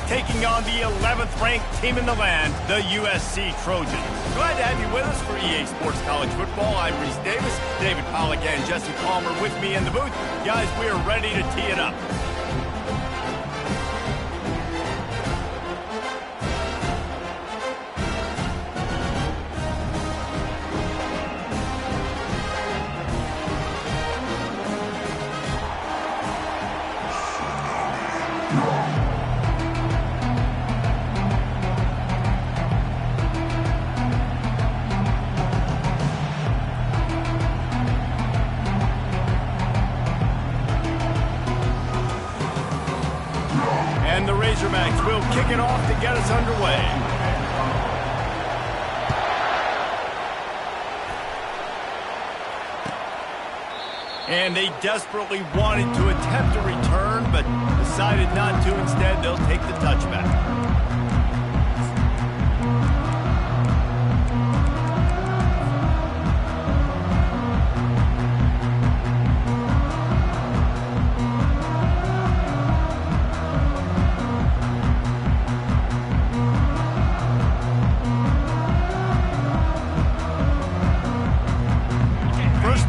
taking on the 11th ranked team in the land, the USC Trojans. Glad to have you with us for EA Sports College Football. I'm Reese Davis, David Pollack and Jesse Palmer with me in the booth. Guys, we are ready to tee it up. And the Razorbacks will kick it off to get us underway. And they desperately wanted to attempt a return, but decided not to. Instead, they'll take the touchback.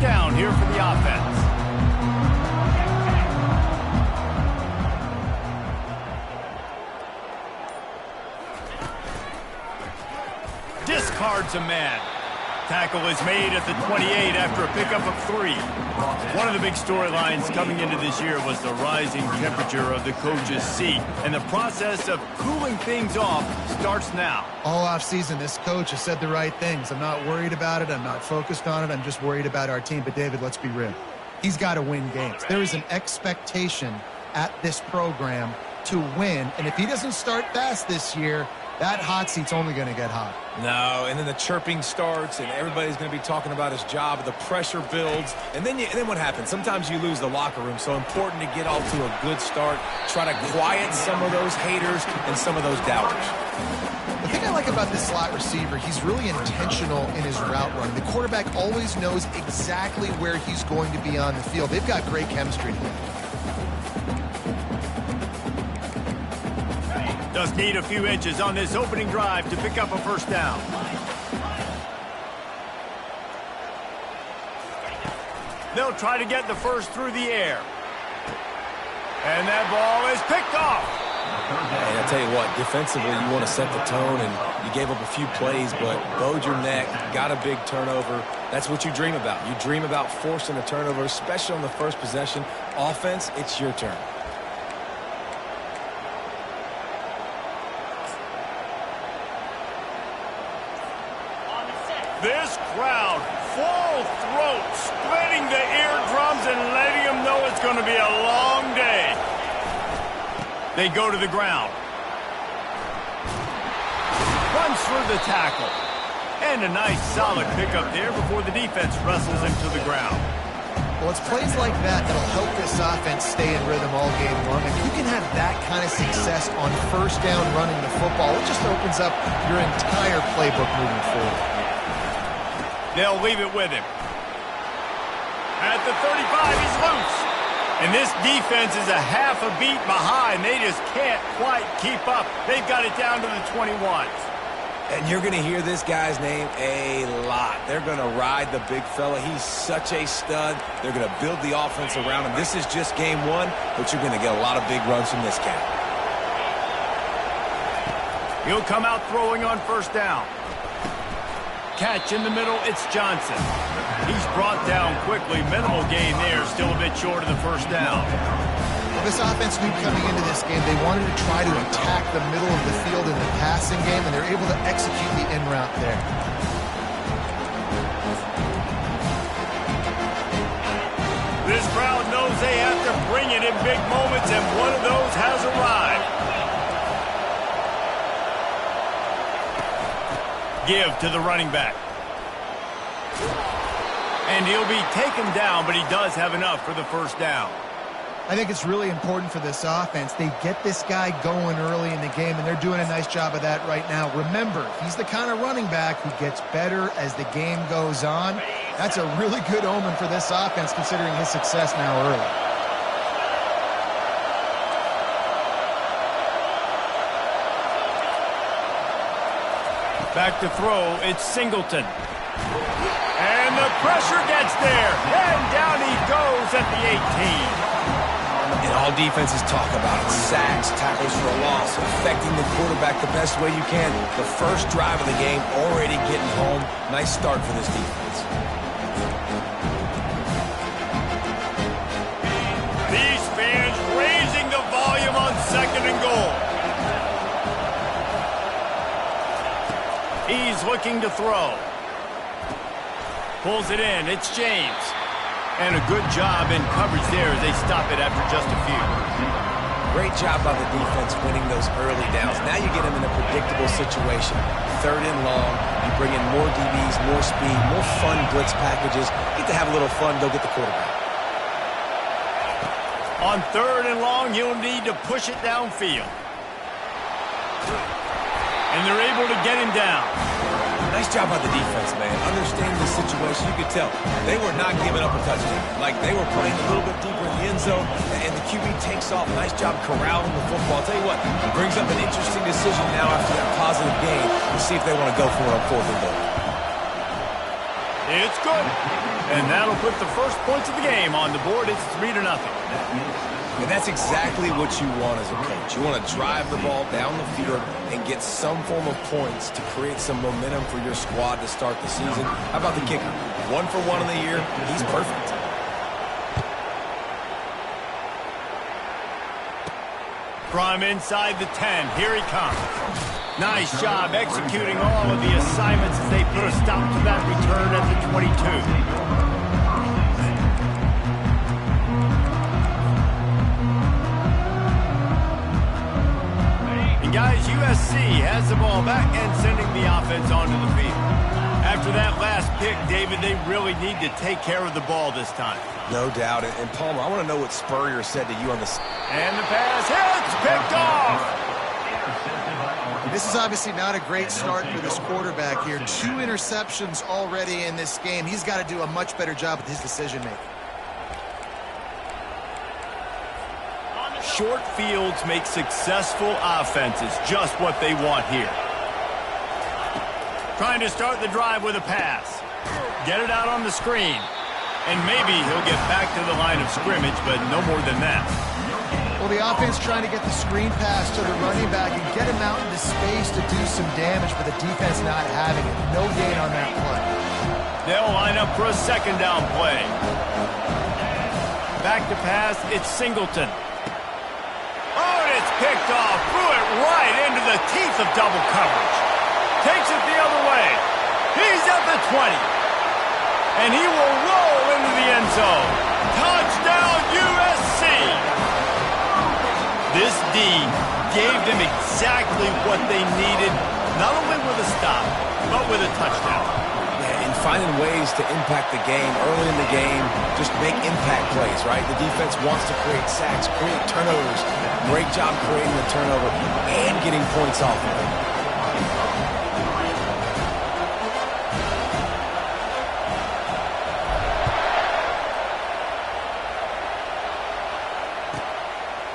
Down here for the offense. Discards a man. Tackle is made at the 28 after a pickup of 3. One of the big storylines coming into this year was the rising temperature of the coach's seat, and the process of cooling things off starts now. All offseason, this coach has said the right things. I'm not worried about it. I'm not focused on it. I'm just worried about our team. But, David, let's be real. He's got to win games. There is an expectation at this program to win, and if he doesn't start fast this year, that hot seat's only going to get hot. No, and then the chirping starts, and everybody's going to be talking about his job. The pressure builds, and then what happens? Sometimes you lose the locker room, so important to get off to a good start. Try to quiet some of those haters and some of those doubters. The thing I like about this slot receiver, he's really intentional in his route run. The quarterback always knows exactly where he's going to be on the field. They've got great chemistry together. Does need a few inches on this opening drive to pick up a first down. They'll try to get the first through the air. And that ball is picked off. Hey, I tell you what, defensively, you want to set the tone, and you gave up a few plays, but bowed your neck, got a big turnover. That's what you dream about. You dream about forcing a turnover, especially on the first possession. Offense, it's your turn. This crowd, full throat, splitting the eardrums and letting them know it's going to be a long day. They go to the ground. Runs through the tackle. And a nice solid pickup there before the defense wrestles him to the ground. Well, it's plays like that that'll help this offense stay in rhythm all game long. If you can have that kind of success on first down running the football, it just opens up your entire playbook moving forward. They'll leave it with him. At the 35, he's loose. And this defense is a half a beat behind. They just can't quite keep up. They've got it down to the 21. And you're going to hear this guy's name a lot. They're going to ride the big fella. He's such a stud. They're going to build the offense around him. This is just game one, but you're going to get a lot of big runs from this cat. He'll come out throwing on first down. Catch in the middle, it's Johnson. He's brought down quickly. Minimal gain there, still a bit short of the first down. Well, this offense knew coming into this game they wanted to try to attack the middle of the field in the passing game, and they're able to execute the in route there. This crowd knows they have to bring it in big moments, and one of those has arrived. Give to the running back. And he'll be taken down, but he does have enough for the first down. I think it's really important for this offense. They get this guy going early in the game, and they're doing a nice job of that right now. Remember, he's the kind of running back who gets better as the game goes on. That's a really good omen for this offense, considering his success now early. Back to throw, it's Singleton. And the pressure gets there. And down he goes at the 18. And all defenses talk about it. Sacks, tackles for a loss, affecting the quarterback the best way you can. The first drive of the game, already getting home. Nice start for this defense. These fans raising the volume on 2nd and goal. He's looking to throw. Pulls it in. It's James. And a good job in coverage there as they stop it after just a few. Great job by the defense winning those early downs. Now you get them in a predictable situation. 3rd and long. You bring in more DBs, more speed, more fun blitz packages. Get to have a little fun, go get the quarterback. On 3rd and long, you'll need to push it downfield. And they're able to get him down. Nice job by the defense, man. Understanding the situation, you could tell they were not giving up a touchdown. Like, they were playing a little bit deeper in the end zone, and the QB takes off. Nice job corralling the football. I'll tell you what, it brings up an interesting decision now after that positive game to see if they want to go for it on 4th and goal. It's good. And that'll put the first points of the game on the board. It's 3-0. And that's exactly what you want as a coach. You want to drive the ball down the field and get some form of points to create some momentum for your squad to start the season. How about the kicker? 1 for 1 in the year. He's perfect. From inside the 10, here he comes. Nice job executing all of the assignments as they put a stop to that return at the 22. Guys, USC has the ball back and sending the offense onto the field. After that last pick, David, they really need to take care of the ball this time. No doubt. And Palmer, I want to know what Spurrier said to you on this. And the pass hits, picked off. This is obviously not a great start for this quarterback here. 2 interceptions already in this game. He's got to do a much better job with his decision-making. Short fields make successful offenses just what they want here. Trying to start the drive with a pass. Get it out on the screen. And maybe he'll get back to the line of scrimmage, but no more than that. Well, the offense trying to get the screen pass to the running back and get him out into space to do some damage, but the defense not having it. No gain on that play. They'll line up for a 2nd down play. Back to pass, it's Singleton. It's picked off, threw it right into the teeth of double coverage. Takes it the other way. He's at the 20. And he will roll into the end zone. Touchdown, USC. This D gave them exactly what they needed, not only with a stop, but with a touchdown. And finding ways to impact the game early in the game, just make impact plays, right? The defense wants to create sacks, create turnovers. Great job creating the turnover and getting points off of it.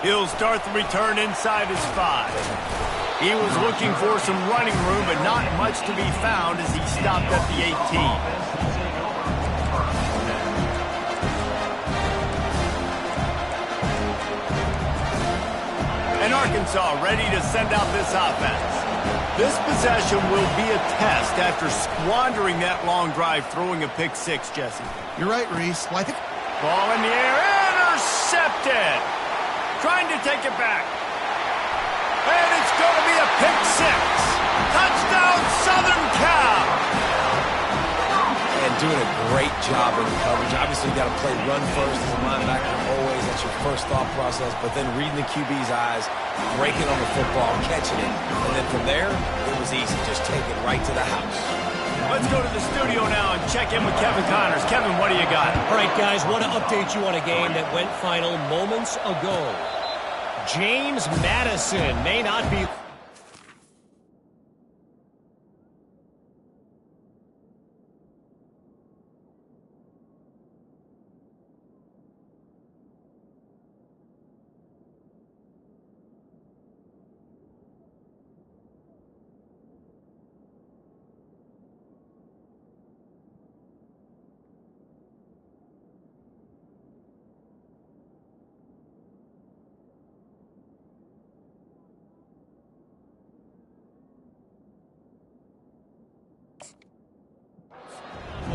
He'll start the return inside his 5. He was looking for some running room, but not much to be found as he stopped at the 18. And Arkansas ready to send out this offense. This possession will be a test after squandering that long drive, throwing a pick 6, Jesse. You're right, Reese. Well, I think... Ball in the air, intercepted. Trying to take it back. And it's going to be a pick 6. Touchdown, Southern Cal. And doing a great job in coverage. Obviously, you got to play run first as a linebacker always. That's your first thought process. But then reading the QB's eyes, breaking on the football, catching it. And then from there, it was easy. Just take it right to the house. Let's go to the studio now and check in with Kevin Connors. Kevin, what do you got? All right, guys, want to update you on a game that went final moments ago. James Madison may not be...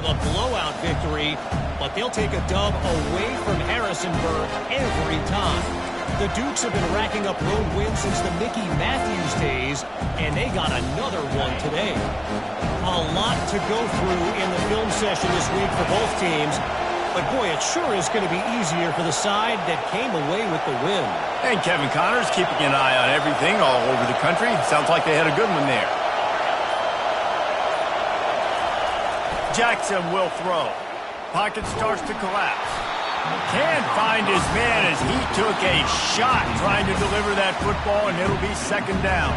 a blowout victory, but they'll take a dub away from Harrisonburg every time. The Dukes have been racking up road wins since the Mickey Matthews days, and they got another one today. A lot to go through in the film session this week for both teams, but boy, it sure is going to be easier for the side that came away with the win. And Kevin Connors keeping an eye on everything all over the country. Sounds like they had a good one there. Jackson will throw. Pocket starts to collapse. Can't find his man as he took a shot trying to deliver that football, and it'll be second down.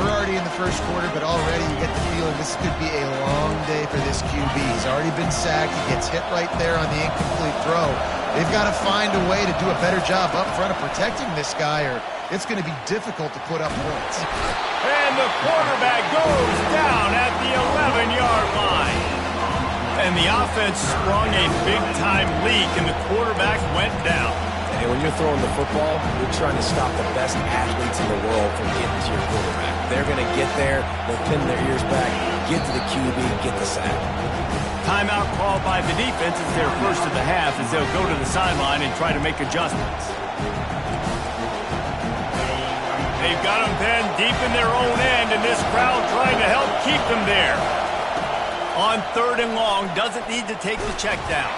We're already in the first quarter, but already you get the feeling this could be a long day for this QB. He's already been sacked. He gets hit right there on the incomplete throw. They've got to find a way to do a better job up front of protecting this guy, or it's going to be difficult to put up points. And the quarterback goes down at the 11-yard line. And the offense sprung a big-time leak, and the quarterback went down. And when you're throwing the football, you're trying to stop the best athletes in the world from getting to your quarterback. They're going to get there, they'll pin their ears back, get to the QB, get the sack. Timeout called by the defense. It's their first of the half as they'll go to the sideline and try to make adjustments. They've got them pinned deep in their own end, and this crowd trying to help keep them there. On 3rd and long, doesn't need to take the check down.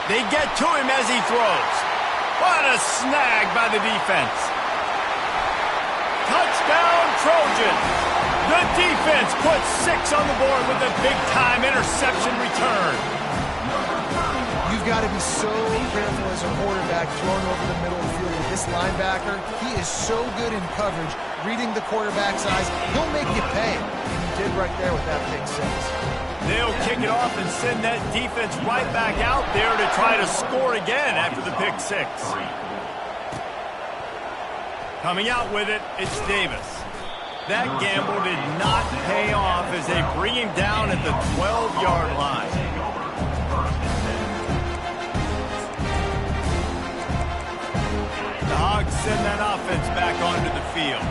They get to him as he throws. What a snag by the defense. Touchdown, Trojans. The defense puts 6 on the board with a big-time interception return. You've got to be so careful as a quarterback throwing over the middle of the field with this linebacker. He is so good in coverage, reading the quarterback's eyes. He'll make you pay. And he did right there with that pick 6. They'll kick it off and send that defense right back out there to try to score again after the pick 6. Coming out with it, it's Davis. That gamble did not pay off as they bring him down at the 12-yard line. The Hogs send that offense back onto the field.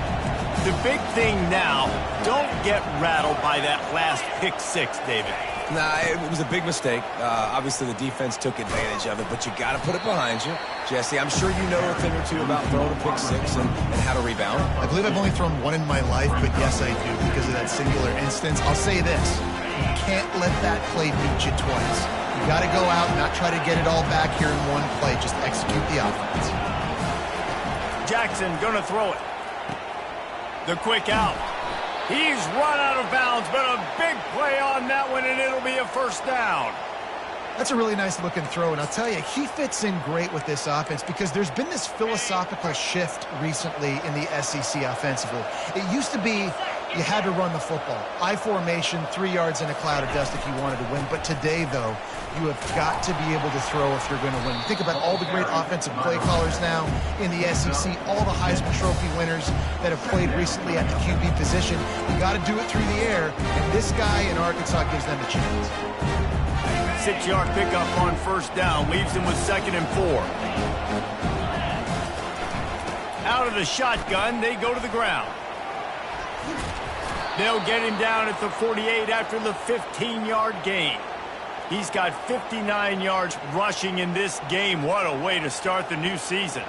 The big thing now, don't get rattled by that last pick 6, David. Nah, it was a big mistake. Obviously, the defense took advantage of it, but you got to put it behind you. Jesse, I'm sure you know a thing or two about throwing a pick 6 and how to rebound. I believe I've only thrown one in my life, but yes, I do because of that singular instance. I'll say this. You can't let that play beat you twice. You got to go out and not try to get it all back here in one play. Just execute the offense. Jackson gonna throw it. The quick out. He's run out of bounds, but a big play on that one, and it'll be a first down. That's a really nice looking throw, and I'll tell you, he fits in great with this offense because there's been this philosophical shift recently in the SEC offensively. It used to be you had to run the football. I formation, 3 yards in a cloud of dust if you wanted to win. But today, though, you have got to be able to throw if you're going to win. Think about all the great offensive play callers now in the SEC, all the Heisman Trophy winners that have played recently at the QB position. You got to do it through the air, and this guy in Arkansas gives them a chance. 6-yard pickup on first down leaves him with 2nd and 4. Out of the shotgun, they go to the ground. They'll get him down at the 48 after the 15-yard gain. He's got 59 yards rushing in this game. What a way to start the new season.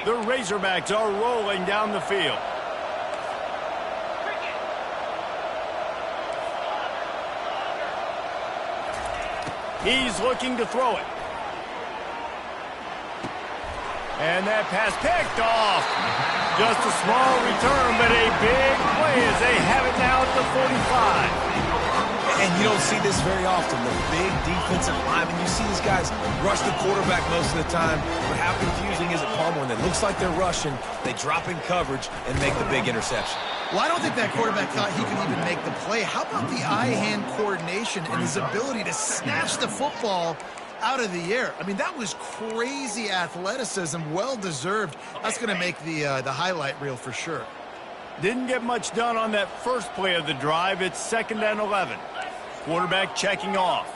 The Razorbacks are rolling down the field. He's looking to throw it. And that pass picked off. Just a small return, but a big play as they have it now at the 45. And you don't see this very often, the big defensive linemen. You see these guys rush the quarterback most of the time, but how confusing is it, Palmer, when it looks like they're rushing, they drop in coverage and make the big interception? Well, I don't think that quarterback thought he could even make the play. How about the eye-hand coordination and his ability to snatch the football out of the air? I mean, that was crazy athleticism, well-deserved. That's going to make the highlight reel for sure. Didn't get much done on that first play of the drive. It's 2nd and 11. Quarterback checking off.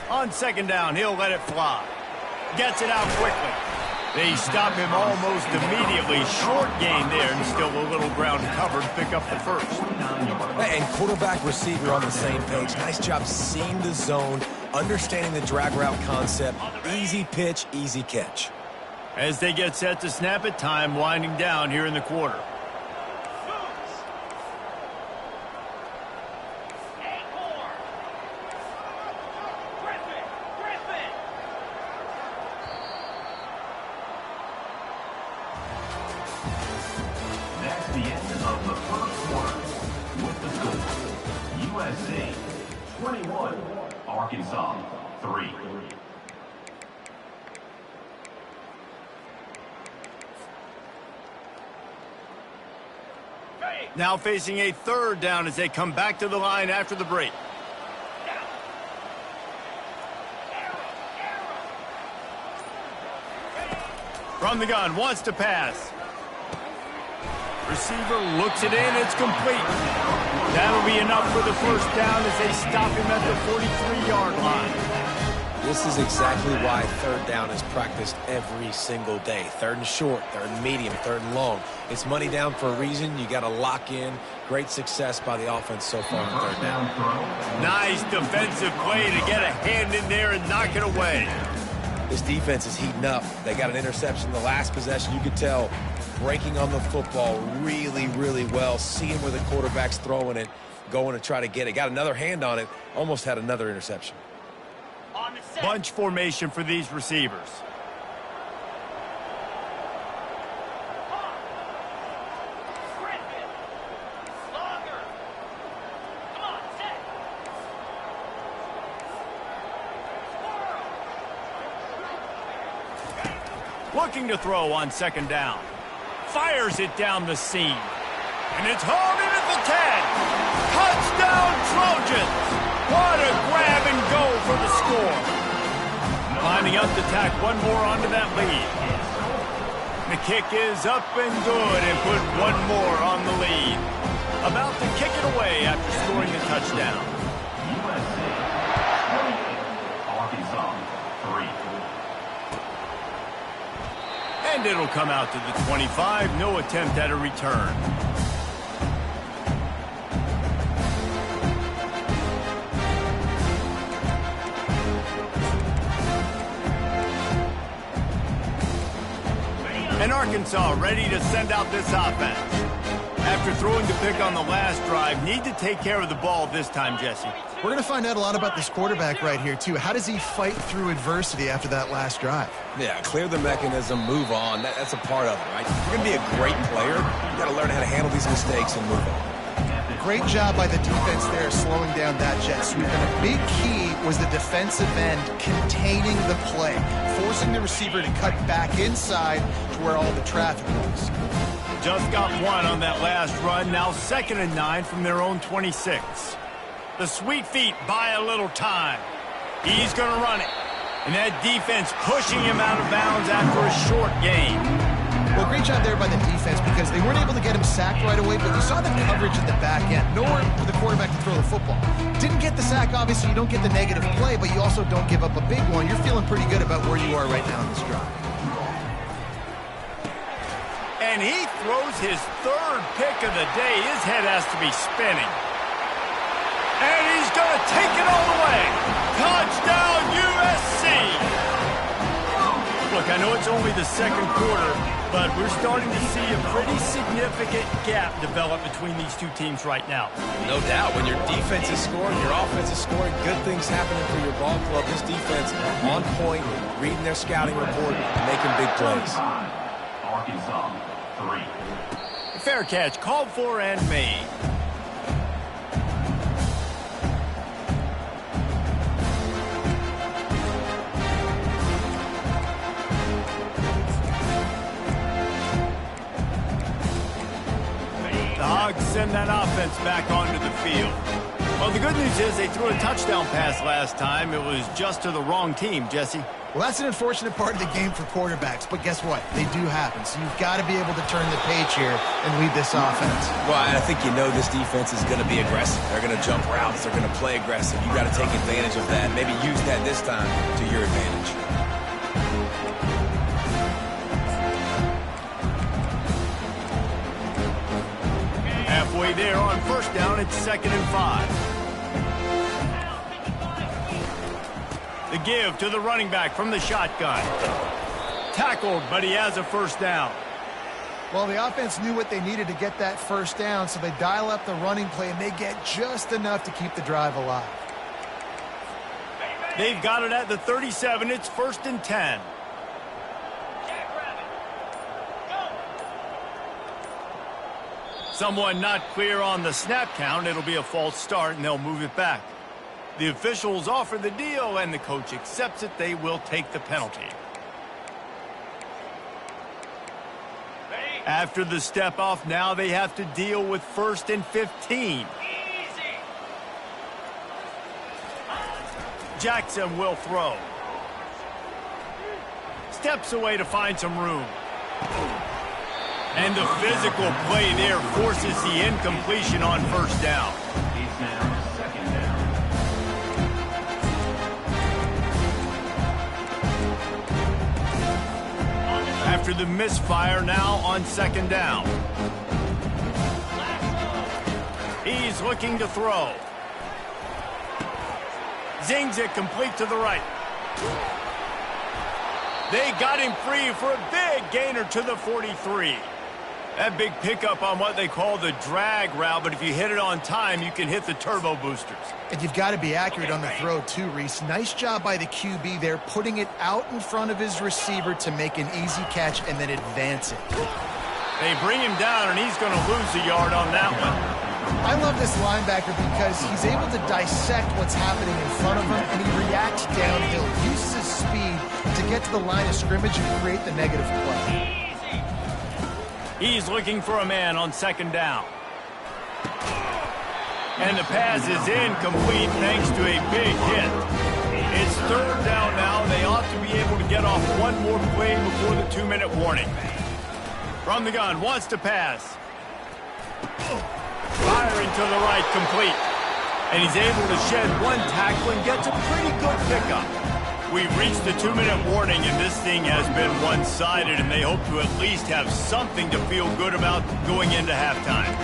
On 2nd down, he'll let it fly. Gets it out quickly. They stop him almost immediately. Short gain there, and still a little ground covered to pick up the first. And quarterback receiver on the same page. Nice job seeing the zone, understanding the drag route concept. Easy pitch, easy catch. As they get set to snap it, time winding down here in the quarter. That's the end of the first quarter. With the score, USC 21, Arkansas 3. Now facing a third down as they come back to the line after the break. From the gun, wants to pass. Receiver looks it in, it's complete. That'll be enough for the first down as they stop him at the 43-yard line. This is exactly why third down is practiced every single day. Third and short, third and medium, third and long. It's money down for a reason. You got to lock in. Great success by the offense so far on third down. Nice defensive play to get a hand in there and knock it away. This defense is heating up. They got an interception the last possession. You could tell breaking on the football really, really well. Seeing where the quarterback's throwing it, going to try to get it. Got another hand on it. Almost had another interception. Bunch formation for these receivers. Looking to throw on second down. Fires it down the seam. And it's hauled in at the 10. Touchdown Trojans! What a grab and go for the score. Lining up to tack one more onto that lead. The kick is up and good and put one more on the lead. About to kick it away after scoring the touchdown. USC 28, Arkansas 3. And it'll come out to the 25. No attempt at a return. And Arkansas ready to send out this offense. After throwing the pick on the last drive, need to take care of the ball this time, Jesse. We're going to find out a lot about this quarterback right here, too. How does he fight through adversity after that last drive? Yeah, clear the mechanism, move on. That's a part of it, right? If you're going to be a great player, you got to learn how to handle these mistakes and move on. Great job by the defense there slowing down that jet sweep. And a big key was the defensive end containing the play, forcing the receiver to cut back inside to where all the traffic was. Just got one on that last run. Now 2nd and 9 from their own 26. The sweet feet buy a little time. He's going to run it. And that defense pushing him out of bounds after a short gain. Well, great job there by the defense because they weren't able to get him sacked right away, but you saw the coverage in the back end. Nowhere for the quarterback to throw the football. Didn't get the sack, obviously. You don't get the negative play, but you also don't give up a big one. You're feeling pretty good about where you are right now in this drive. And he throws his third pick of the day. His head has to be spinning. And he's going to take it all the way. Touchdown, USC! Look, I know it's only the second quarter, but we're starting to see a pretty significant gap develop between these two teams right now. No doubt. When your defense is scoring, your offense is scoring, good things happening for your ball club. This defense on point, reading their scouting report, making big plays. Arkansas 3. Fair catch, called for and made. The Hogs send that offense back onto the field. Well, the good news is they threw a touchdown pass last time. It was just to the wrong team, Jesse. Well, that's an unfortunate part of the game for quarterbacks, but guess what? They do happen, so you've got to be able to turn the page here and lead this offense. Well, I think you know this defense is going to be aggressive. They're going to jump routes. They're going to play aggressive. You've got to take advantage of that. Maybe use that this time to your advantage. there on first down. It's 2nd and 5. The give to the running back from the shotgun. Tackled, but he has a first down. Well, the offense knew what they needed to get that first down, so they dial up the running play, and they get just enough to keep the drive alive. They've got it at the 37. It's 1st and 10. Someone not clear on the snap count. It'll be a false start, and they'll move it back. The officials offer the deal, and the coach accepts it. They will take the penalty. After the step off, now they have to deal with 1st and 15. Jackson will throw. Steps away to find some room. And the physical play there forces the incompletion on first down. It's now 2nd down. After the misfire, now on 2nd down. He's looking to throw. Zings it complete to the right. They got him free for a big gainer to the 43. That big pickup on what they call the drag route, but if you hit it on time, you can hit the turbo boosters. And you've got to be accurate on the throw, too, Reese. Nice job by the QB there, putting it out in front of his receiver to make an easy catch and then advance it. They bring him down, and he's going to lose a yard on that one. I love this linebacker because he's able to dissect what's happening in front of him, and he reacts downhill, uses his speed to get to the line of scrimmage and create the negative play. He's looking for a man on 2nd down. And the pass is incomplete thanks to a big hit. It's 3rd down now. They ought to be able to get off one more play before the 2-minute warning. From the gun, wants to pass. Firing to the right, complete. And he's able to shed one tackle and gets a pretty good pickup. We've reached the 2-minute warning, and this thing has been one-sided, and they hope to at least have something to feel good about going into halftime.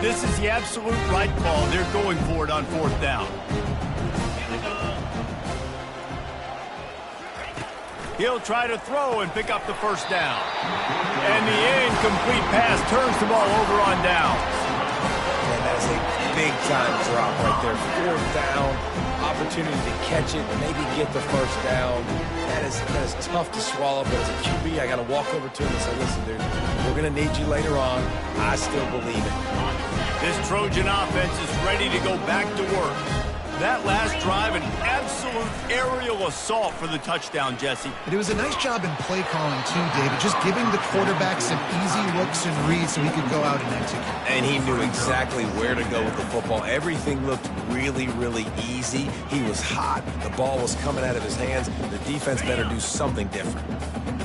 This is the absolute right call. They're going for it on 4th down. He'll try to throw and pick up the first down. And the incomplete pass turns the ball over on down. And that is a big-time drop right there. 4th down, opportunity to catch it, maybe get the first down. That is tough to swallow, but as a QB, I got to walk over to him and say, listen, dude, we're going to need you later on. I still believe it. This Trojan offense is ready to go back to work. That last drive, an absolute aerial assault for the touchdown, Jesse. But it was a nice job in play calling, too, David. Just giving the quarterback some easy looks and reads so he could go out and execute. And he knew exactly where to go with the football. Everything looked really, really easy. He was hot. The ball was coming out of his hands. The defense better do something different.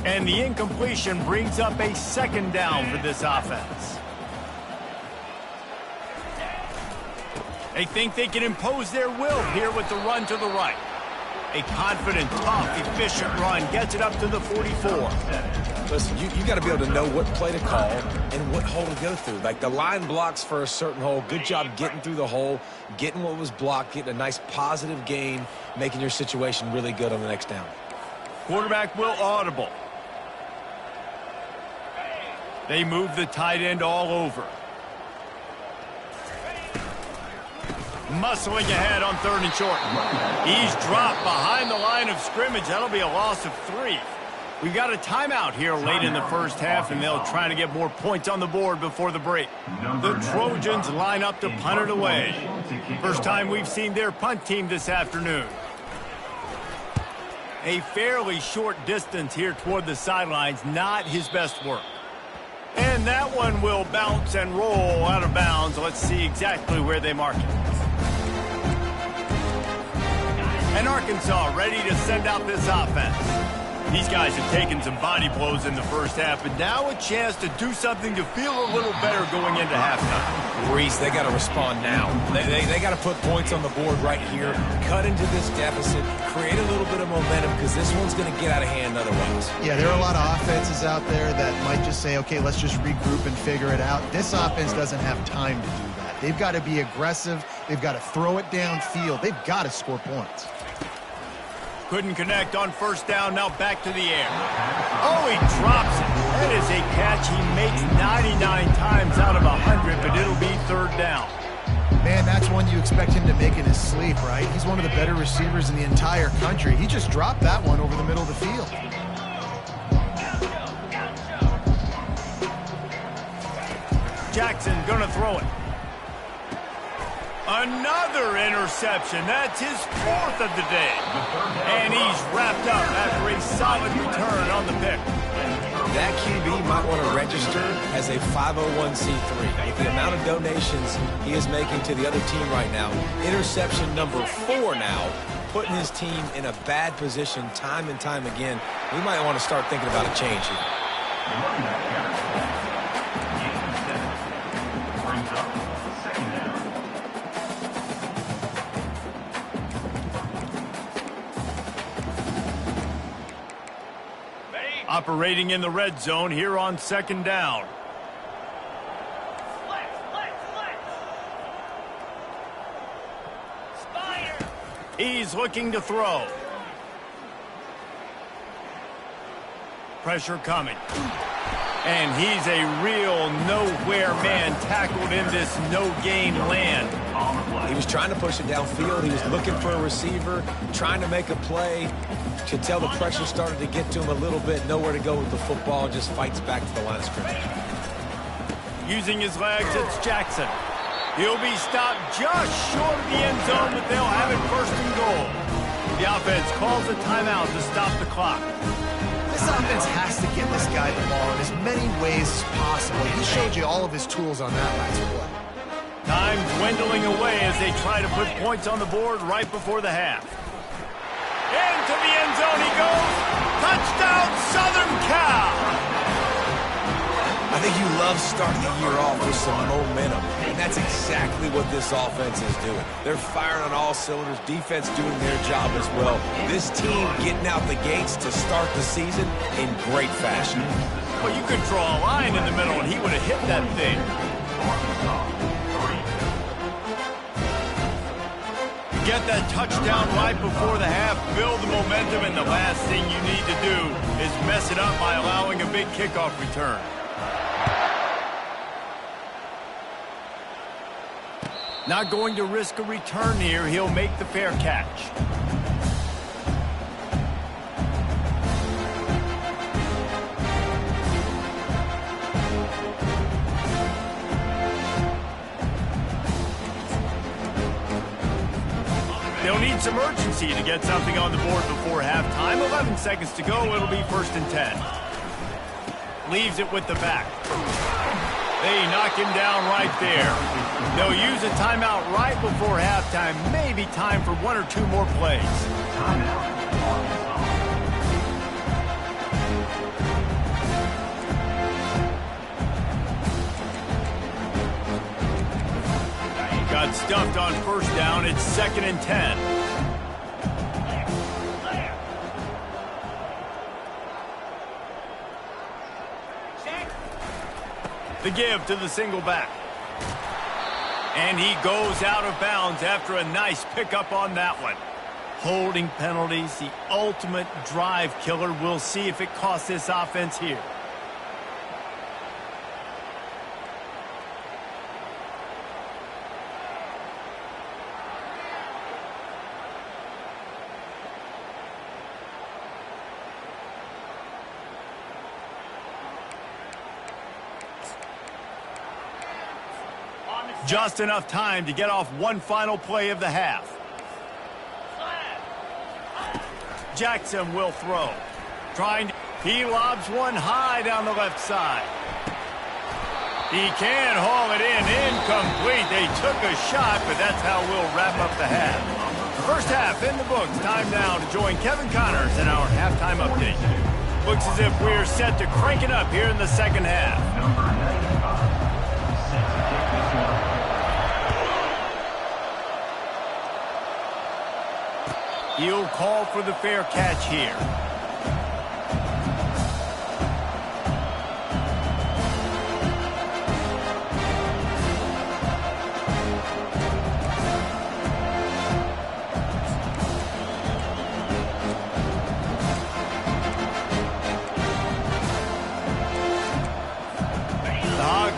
And the incompletion brings up a 2nd down for this offense. They think they can impose their will here with the run to the right. A confident, tough, efficient run gets it up to the 44. Listen, you got to be able to know what play to call and what hole to go through. Like the line blocks for a certain hole. Good job getting through the hole, getting what was blocked, getting a nice positive gain, making your situation really good on the next down. Quarterback will audible. They move the tight end all over. Muscling ahead on 3rd and short. He's dropped behind the line of scrimmage. That'll be a loss of 3. We've got a timeout here late in the first half, and they'll try to get more points on the board before the break. The Trojans line up to punt it away. First time we've seen their punt team this afternoon. A fairly short distance here toward the sidelines, not his best work. And that one will bounce and roll out of bounds. Let's see exactly where they mark it. And Arkansas ready to send out this offense. These guys have taken some body blows in the first half, but now a chance to do something to feel a little better going into halftime. Reese, they got to respond now. They got to put points on the board right here, cut into this deficit, create a little bit of momentum, because this one's going to get out of hand otherwise. Yeah, there are a lot of offenses out there that might just say, okay, let's just regroup and figure it out. This offense doesn't have time to do that. They've got to be aggressive. They've got to throw it downfield. They've got to score points. Couldn't connect on first down, now back to the air. Oh, he drops it. That is a catch he makes 99 times out of 100, but it'll be third down. Man, that's one you expect him to make in his sleep, right? He's one of the better receivers in the entire country. He just dropped that one over the middle of the field. Jackson gonna throw it. Another interception. That's his fourth of the day. And he's wrapped up after a solid return on the pick. That QB might want to register as a 501c3. With the amount of donations he is making to the other team right now, interception number 4 now, putting his team in a bad position time and time again. We might want to start thinking about a change here. Operating in the red zone here on second down. He's looking to throw. Pressure coming. And he's a real nowhere man tackled in this no-gain land. He was trying to push it downfield. He was looking for a receiver, trying to make a play. Could tell the pressure started to get to him a little bit. Nowhere to go with the football. Just fights back to the line of scrimmage. Using his legs, it's Jackson. He'll be stopped just short of the end zone, but they'll have it first and goal. The offense calls a timeout to stop the clock. This offense has to get this guy the ball in as many ways as possible. He showed you all of his tools on that last play. Time dwindling away as they try to put points on the board right before the half. Into the end zone he goes. Touchdown, Southern Cal! I think you love starting the year off with some momentum, and that's exactly what this offense is doing. They're firing on all cylinders, defense doing their job as well. This team getting out the gates to start the season in great fashion. Well, you could draw a line in the middle, and he would have hit that thing. Get that touchdown right before the half, build the momentum, and the last thing you need to do is mess it up by allowing a big kickoff return. Not going to risk a return here. He'll make the fair catch. They'll need some urgency to get something on the board before halftime. 11 seconds to go. It'll be 1st and 10. Leaves it with the back. They knock him down right there. They'll use a timeout right before halftime. Maybe time for 1 or 2 more plays. Got stuffed on first down. It's 2nd and 10. The give to the single back. And he goes out of bounds after a nice pickup on that one. Holding penalties, the ultimate drive killer. We'll see if it costs this offense here. Just enough time to get off one final play of the half. Jackson will throw. He lobs one high down the left side. He can haul it in. Incomplete. They took a shot, but that's how we'll wrap up the half. First half in the books. Time now to join Kevin Connors in our halftime update. Looks as if we're set to crank it up here in the second half. Number 95, set to kick this one. He'll call for the fair catch here.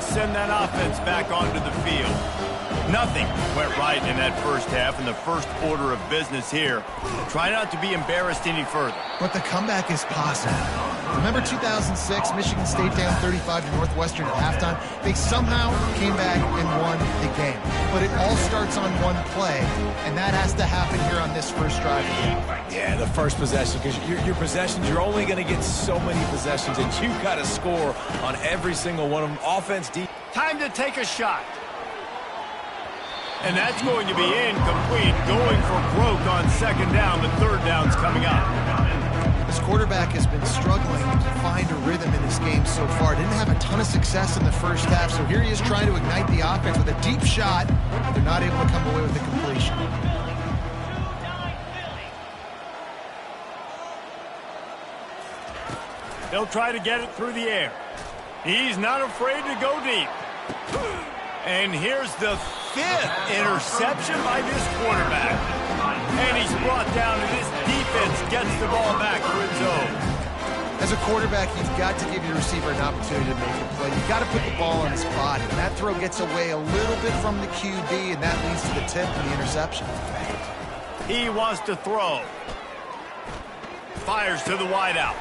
Send that offense back onto the field. Nothing went right in that first half, and the first order of business here. Try not to be embarrassed any further. But the comeback is possible. Remember 2006, Michigan State down 35 to Northwestern at halftime? They somehow came back and won the game. But it all starts on one play, and that has to happen here on this first drive again. Yeah, the first possession, because your possessions, you're only going to get so many possessions, and you've got to score on every single one of them. Offense, defense. Time to take a shot. And that's going to be incomplete. Going for broke on second down. The third down's coming up. This quarterback has been struggling to find a rhythm in this game so far. Didn't have a ton of success in the first half, so here he is trying to ignite the offense with a deep shot. They're not able to come away with the completion. They'll try to get it through the air. He's not afraid to go deep. And here's the 5th interception by this quarterback. And he's brought down, and this defense gets the ball back for its own. As a quarterback, you've got to give your receiver an opportunity to make a play. You've got to put the ball on his body. And that throw gets away a little bit from the QB, and that leads to the tip and the interception. He wants to throw. Fires to the wideout.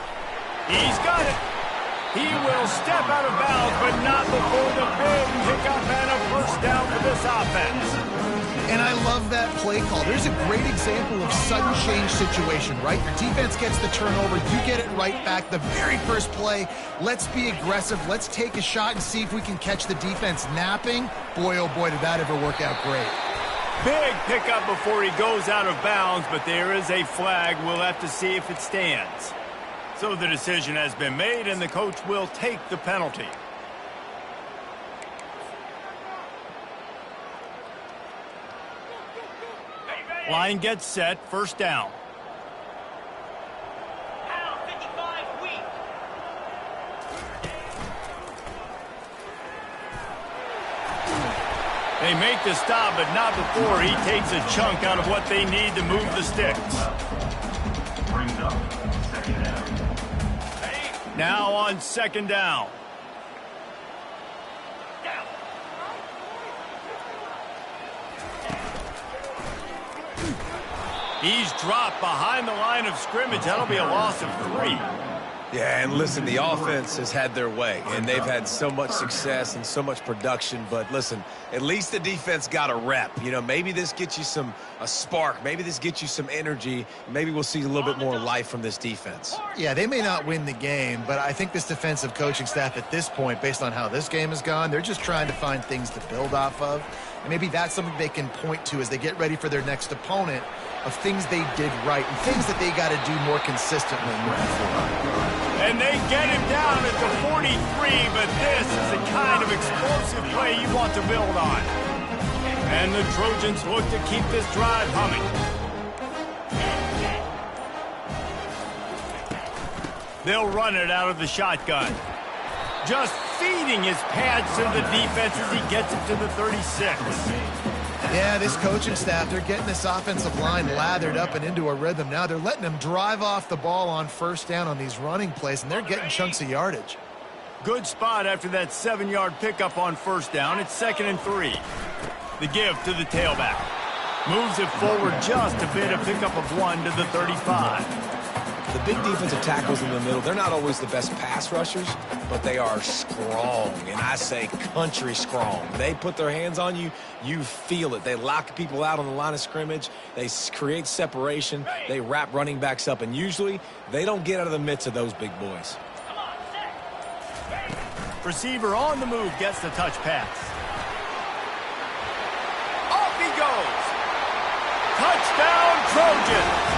He's got it. He will step out of bounds, but not before the big pickup and a first down for this offense. And I love that play call. There's a great example of sudden change situation, right? Your defense gets the turnover. You get it right back. The very first play, let's be aggressive. Let's take a shot and see if we can catch the defense napping. Boy, oh boy, did that ever work out great. Big pickup before he goes out of bounds, but there is a flag. We'll have to see if it stands. So the decision has been made, and the coach will take the penalty. Line gets set, first down. They make the stop, but not before he takes a chunk out of what they need to move the sticks. Brings up second down. Now on second down. He's dropped behind the line of scrimmage. That'll be a loss of 3. Yeah, and listen, the offense has had their way, and they've had so much success and so much production. But listen, at least the defense got a rep. You know, maybe this gets you a spark. Maybe this gets you some energy. Maybe we'll see a little bit more life from this defense. Yeah, they may not win the game, but I think this defensive coaching staff at this point, based on how this game has gone, they're just trying to find things to build off of. And maybe that's something they can point to as they get ready for their next opponent, of things they did right and things that they got to do more consistently moving forward. And they get him down at the 43, but this is the kind of explosive play you want to build on. And the Trojans look to keep this drive humming. They'll run it out of the shotgun. Just feeding his pads to the defense as he gets it to the 36. Yeah, this coaching staff, they're getting this offensive line lathered up and into a rhythm now. They're letting them drive off the ball on first down on these running plays, and they're getting chunks of yardage. Good spot after that 7-yard pickup on first down. It's 2nd and 3. The give to the tailback. Moves it forward just a bit, a pickup of 1 to the 35. The big defensive tackles in the middle, they're not always the best pass rushers, but they are strong, and I say country strong. They put their hands on you, you feel it. They lock people out on the line of scrimmage. They create separation. They wrap running backs up, and usually they don't get out of the midst of those big boys. Receiver on the move gets the touch pass. Off he goes. Touchdown, Trojans!